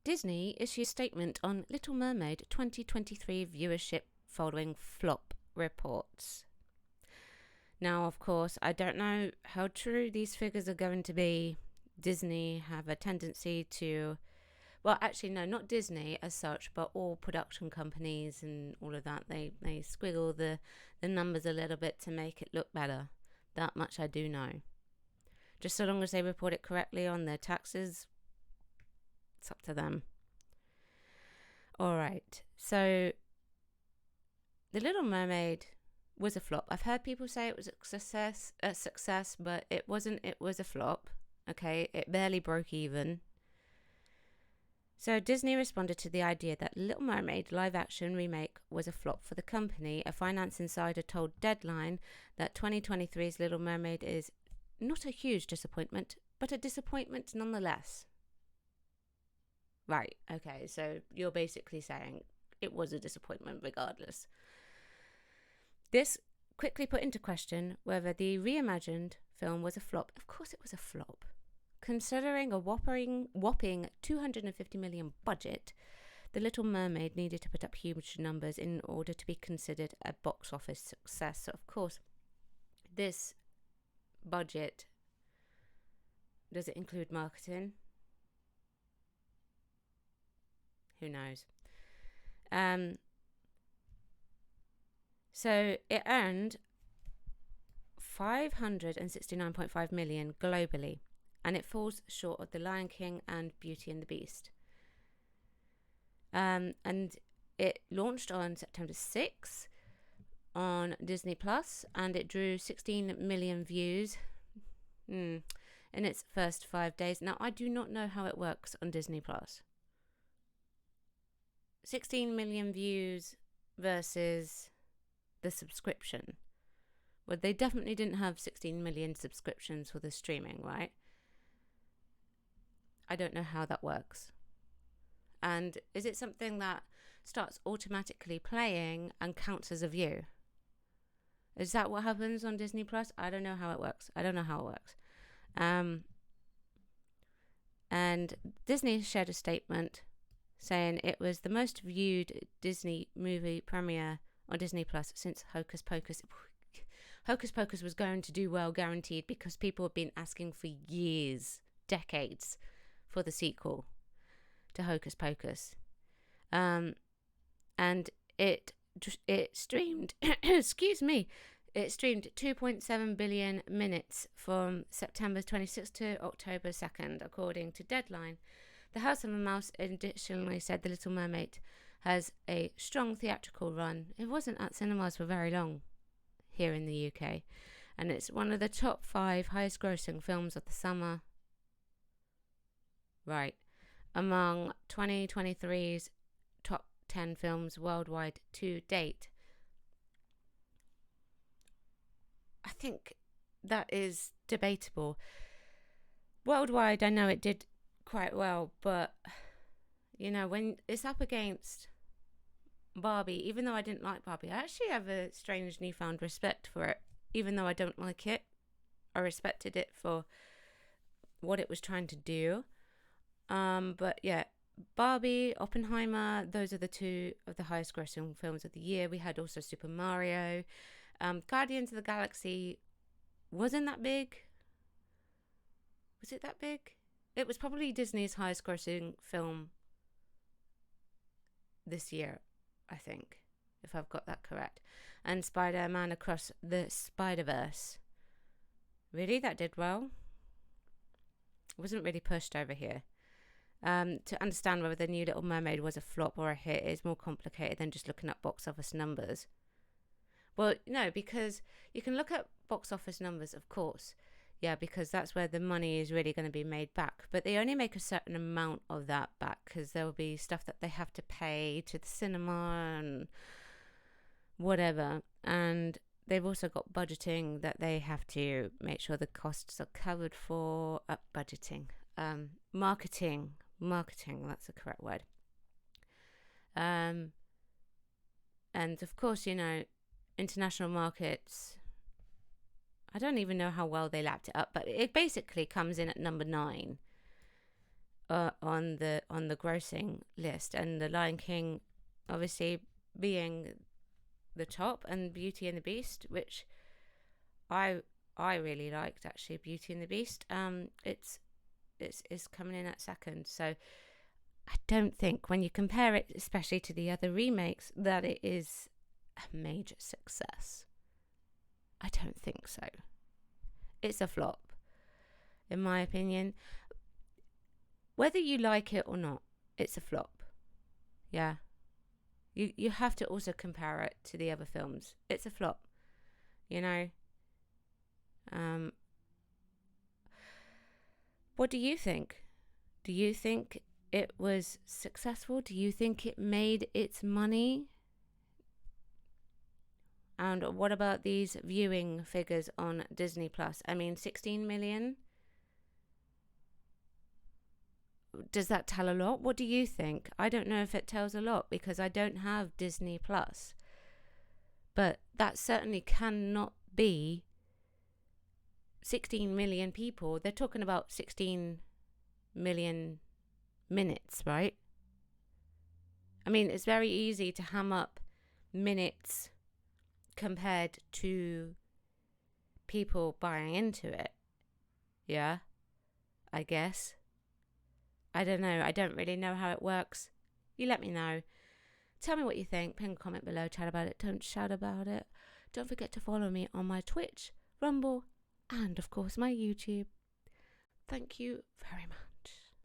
Disney issued a statement on Little Mermaid 2023 viewership following flop reports. Now, of course, I don't know how true these figures are going to be. Disney have a tendency to, well, actually, no, not Disney as such, but all production companies and all of that. They squiggle the numbers a little bit to make it look better. That much I do know. Just so long as they report it correctly on their taxes, it's up to them. All right. So, The Little Mermaid was a flop. I've heard people say it was a success, but it wasn't. It was a flop. Okay, it barely broke even. So Disney responded to the idea that Little Mermaid live-action remake was a flop for the company. A finance insider told Deadline that 2023's Little Mermaid is not a huge disappointment, but a disappointment nonetheless. Right, okay, so you're basically saying it was a disappointment regardless. This quickly put into question whether the reimagined film was a flop. Of course it was a flop. Considering a whopping $250 million budget, The Little Mermaid needed to put up huge numbers in order to be considered a box office success. So, of course, this budget, does it include marketing? Who knows? So it earned $569.5 million globally, and it falls short of The Lion King and Beauty and the Beast. And it launched on September 6th on Disney Plus, and it drew 16 million views in its first 5 days. Now, I do not know how it works on Disney Plus. 16 million views versus the subscription. Well, they definitely didn't have 16 million subscriptions for the streaming, right? I don't know how that works. And is it something that starts automatically playing and counts as a view? Is that what happens on Disney Plus? I don't know how it works. And Disney shared a statement saying it was the most viewed Disney movie premiere on Disney Plus since Hocus Pocus. Hocus Pocus was going to do well, guaranteed, because people have been asking for years, decades, for the sequel to Hocus Pocus. And it streamed, excuse me, it streamed 2.7 billion minutes from September 26th to October 2nd, according to Deadline. The House of a Mouse additionally said The Little Mermaid has a strong theatrical run. It wasn't at cinemas for very long here in the UK, and it's one of the top 5 highest grossing films of the summer. Right. Among 2023's top 10 films worldwide to date. I think that is debatable. Worldwide, I know it did quite well, but you know, when it's up against Barbie, even though I didn't like Barbie, I actually have a strange newfound respect for it. Even though I don't like it, I respected it for what it was trying to do. But yeah, Barbie, Oppenheimer, those are the 2 of the highest grossing films of the year. We had also Super Mario. Guardians of the Galaxy wasn't that big. Was it that big? It was probably Disney's highest grossing film this year, I think, if I've got that correct. And Spider-Man Across the Spider-Verse. Really? That did well? It wasn't really pushed over here. To understand whether the new Little Mermaid was a flop or a hit is more complicated than just looking at box office numbers. Well, no, because you can look at box office numbers, of course. Yeah, because that's where the money is really going to be made back. But they only make a certain amount of that back, because there will be stuff that they have to pay to the cinema and whatever. And they've also got budgeting that they have to make sure the costs are covered for. Marketing, that's the correct word. And of course, you know, international markets, I don't even know how well they lapped it up, but it basically comes in at number 9 on the grossing list, and The Lion King obviously being the top, and Beauty and the Beast, which I really liked actually. Beauty and the Beast. It's coming in at second. So I don't think, when you compare it, especially to the other remakes, that it is a major success. I don't think so. It's a flop, in my opinion. Whether you like it or not, it's a flop. Yeah. You have to also compare it to the other films. It's a flop. You know? What do you think? Do you think it was successful? Do you think it made its money? And what about these viewing figures on Disney Plus? I mean, 16 million? Does that tell a lot? What do you think? I don't know if it tells a lot because I don't have Disney Plus. But that certainly cannot be 16 million people. They're talking about 16 million minutes, right? I mean, it's very easy to ham up minutes compared to people buying into it. Yeah, I guess. I don't know. I don't really know how it works. You let me know. Tell me what you think. Pin a comment below. Chat about it. Don't shout about it. Don't forget to follow me on my Twitch, Rumble, and of course my YouTube. Thank you very much.